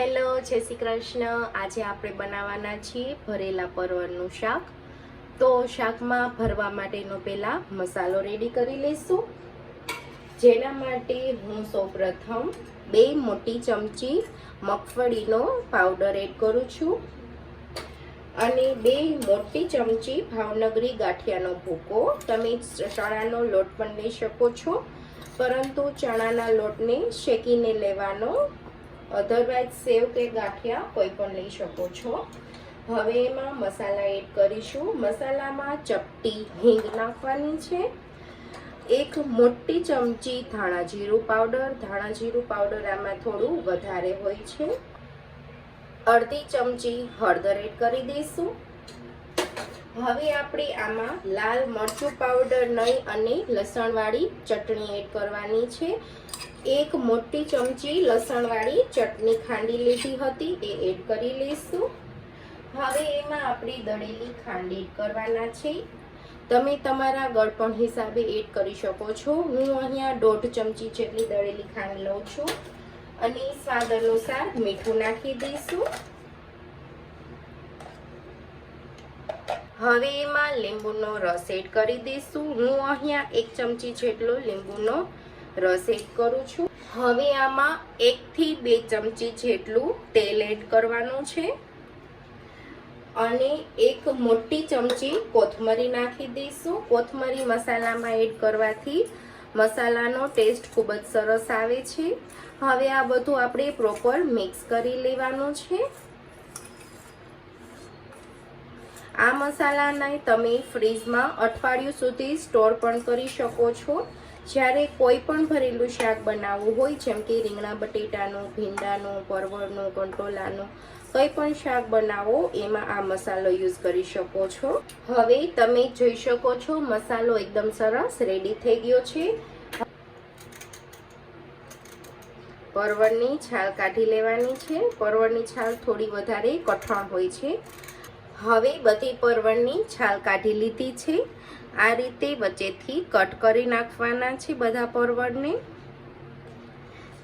Hello, જય શ્રી કૃષ્ણ। આજે આપણે બનાવવાના છીએ ભરેલા પરવળનું શાક। તો શાકમાં ભરવા માટેનો પહેલા મસાલો રેડી કરી લઈશું। જેના માટે હું સૌપ્રથમ 2 મોટી ચમચી મગફળીનો પાવડર એડ કરું છું અને 2 મોટી ચમચી ભાવનગરી ગાંઠિયાનો ભૂકો। તમે ચણાનો લોટ પણ લઈ શકો છો, પરંતુ ચણાના લોટને શેકીને લેવાનો, અધરવાઇઝ સેવ કે ગાંઠિયા કોઈ પણ લઈ શકો છો। હવે એમાં મસાલા એડ કરીશું। મસાલામાં ચપટી હિંગ નાખવાની છે, 1 મોટી ચમચી ધાણા જીરું પાવડર આમાં થોડું વધારે હોય છે, અડધી ચમચી હળદર એડ કરી દઈશું। હવે આપણે આમાં લાલ મરચું પાવડર નહીં અને લસણવાળી ચટણી એડ કરવાની છે। 1 મોટી ચમચી લસણવાળી ચટણી ખાંડી લીધી હતી, એ એડ કરી લઈશું। હવે એમાં આપણે દળેલી ખાંડ એડ કરવાના છે। તમે તમારા ગળપણ હિસાબે એડ કરી શકો છો। હું અહીંયા 1.5 ચમચી જેટલી દળેલી ખાંડ લઉં છું અને સ્વાદ અનુસાર મીઠું નાખી દઈશું। હવે એમાં લીંબુનો રસ એડ કરી દઈશું। હું અહીંયા 1 ચમચી જેટલો લીંબુનો રસ એડ કરું છું। હવે આમાં 1 થી 2 ચમચી જેટલું તેલ એડ કરવાનું છે અને 1 મોટી ચમચી કોથમરી નાખી દઈશું। કોથમરી મસાલામાં એડ કરવાથી મસાલાનો ટેસ્ટ ખૂબ જ સરસ આવે છે। હવે આ બધું આપણે પ્રોપર મિક્સ કરી લેવાનું છે। આ મસાલાને તમે ફ્રીજમાં અઠવાડિયું સુધી સ્ટોર પણ કરી શકો છો। જ્યારે કોઈ પણ ભરેલું શાક બનાવવું હોય, જેમ કે રીંગણા બટેટાનું, ભીંડાનું, પરવળનું, કંટોલાનું, કંઈ પણ શાક બનાવો એમાં આ મસાલો યુઝ કરી શકો છો। હવે તમે જોઈ શકો છો મસાલો એકદમ સરસ રેડી થઈ ગયો છે। પરવળની છાલ કાઢી લેવાની છે। પરવળની છાલ થોડી વધારે કઠણ હોય છે। હવે બધી પરવળની છાલ કાઢી લીધી છે। આ રીતે વચ્ચેથી કટ કરી નાખવાના છે બધા પરવળને।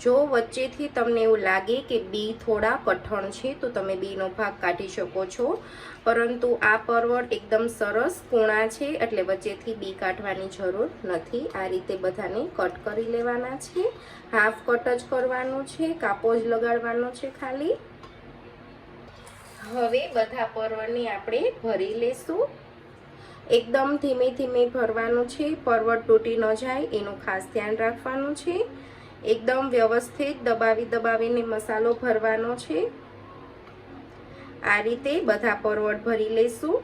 જો વચ્ચેથી તમને એવું લાગે કે બી થોડા કઠણ છે તો તમે બીનો ભાગ કાઢી શકો છો, પરંતુ આ પરવળ એકદમ સરસ કૂણા છે એટલે વચ્ચેથી બી કાઢવાની જરૂર નથી। આ રીતે બધાને કટ કરી લેવાના છે। હાફ કટ જ કરવાનું છે, કાપો જ લગાડવાનો છે ખાલી। હવે બધા પરવળને આપણે ભરી લેશું। એકદમ ધીમે ધીમે ભરવાનું છે, પરવળ તૂટી ન જાય એનું ખાસ ધ્યાન રાખવાનું છે। એકદમ વ્યવસ્થિત દબાવીને મસાલો ભરવાનો છે। આ રીતે બધા પરવળ ભરી લેશું।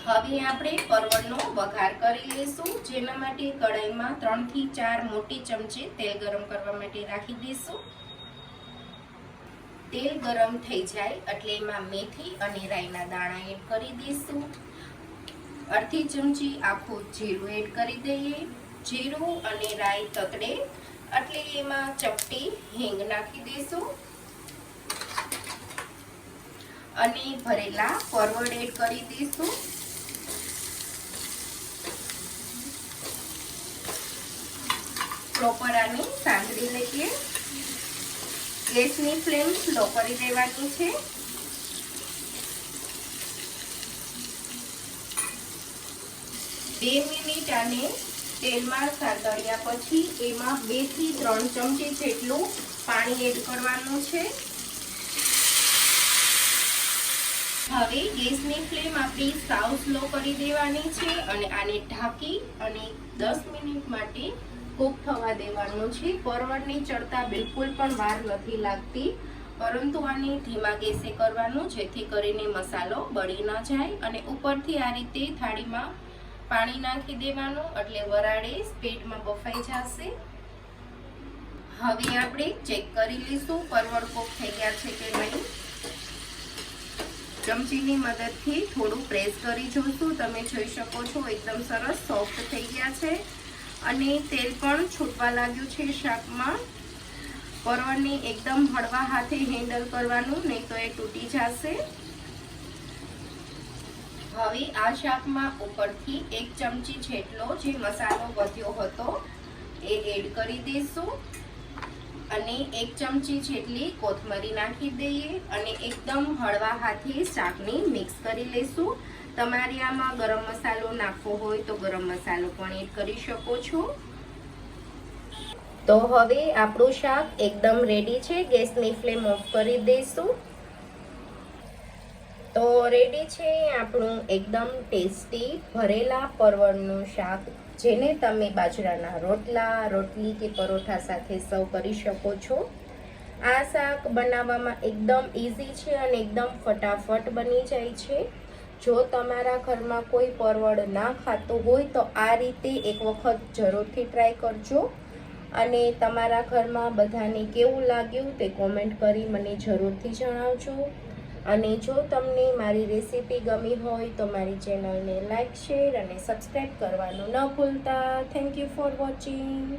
હવે આપણે પરવળનો વઘાર કરી લઈશું। જેના માટે કઢાઈમાં 3 થી 4 મોટી ચમચી તેલ ગરમ કરવા માટે રાખી દઈશું। તેલ ગરમ થઈ જાય એટલે એમાં મેથી અને રાઈના દાણા એડ કરી દઈશું। અડધી ચમચી આખું જીરું એડ કરી દઈએ। જીરું અને રાઈ તતડે એટલે એમાં ચપટી હિંગ નાખી દઈશું અને ભરેલા પરવળ એડ કરી દઈશું। પ્રોપર આને સાંતળી લઈએ। ગેસની ફ્લેમ સ્લો કરી દેવાની છે। 2 મિનિટ આને તેલમાં સાંતળ્યા પછી એમાં 2 થી 3 ચમચી જેટલું પાણી એડ કરવાનું છે। હવે ગેસની ફ્લેમ આપણી સાવ સ્લો કરી દેવાની છે અને આને ઢાંકી અને 10 મિનિટ માટે કૂક થવા દેવાનું છે। પરવળને ચડતા બિલકુલ પણ વાર નથી લાગતી, પરંતુ આને ધીમા ગેસે કરવાનું, જેથી કરીને મસાલો બળી ન જાય। અને ઉપરથી આ રીતે થાળીમાં પાણી નાખી દેવાનું એટલે વરાળે સ્પીડમાં બફાઈ જશે। હવે આપણે ચેક કરી લઈશું પરવળ કૂક થઈ ગયા છે કે નહીં। ચમચીની મદદથી થોડું પ્રેસ કરી જોઈશું। તમે જોઈ શકો છો એકદમ સરસ સોફ્ટ થઈ ગયા છે અને તેલ પણ છૂટવા લાગ્યું છે શાકમાં। પરવળને એકદમ હળવા હાથે હેન્ડલ કરવાનું, નહીં તો એ તૂટી જશે। હવે આ શાકમાં ઉપરથી 1 ચમચી જેટલો જે મસાલો વધ્યો હતો એ એડ કરી દઈશું અને 1 ચમચી જેટલી કોથમરી નાખી દઈએ અને એકદમ હળવા હાથે શાકને મિક્સ કરી લઈશું. તમારે આમાં ગરમ મસાલો નાખવો હોય તો ગરમ મસાલો પણ એડ કરી શકો છો. તો હવે આપણું શાક એકદમ રેડી છે. ગેસની ફ્લેમ ઓફ કરી દઈશું. તો રેડી છે આપણું એકદમ ટેસ્ટી ભરેલા પરવળનું શાક, જેને તમે બાજરાના રોટલા, રોટલી કે પરોઠા સાથે સર્વ કરી શકો છો. આ શાક બનાવવામાં એકદમ ઇઝી છે અને એકદમ ફટાફટ બની જાય છે. જો તમારા ઘરમાં કોઈ પરવળ ના ખાતું હોય તો આ રીતે એક વખત જરૂરથી ટ્રાય કરજો અને તમારા ઘરમાં બધાને કેવું લાગ્યું તે કોમેન્ટ કરી મને જરૂરથી જણાવજો. અને જો તમને મારી રેસીપી ગમી હોય તો મારી ચેનલને લાઈક, શેર અને સબસ્ક્રાઈબ કરવાનું ન ભૂલતા. Thank you for watching.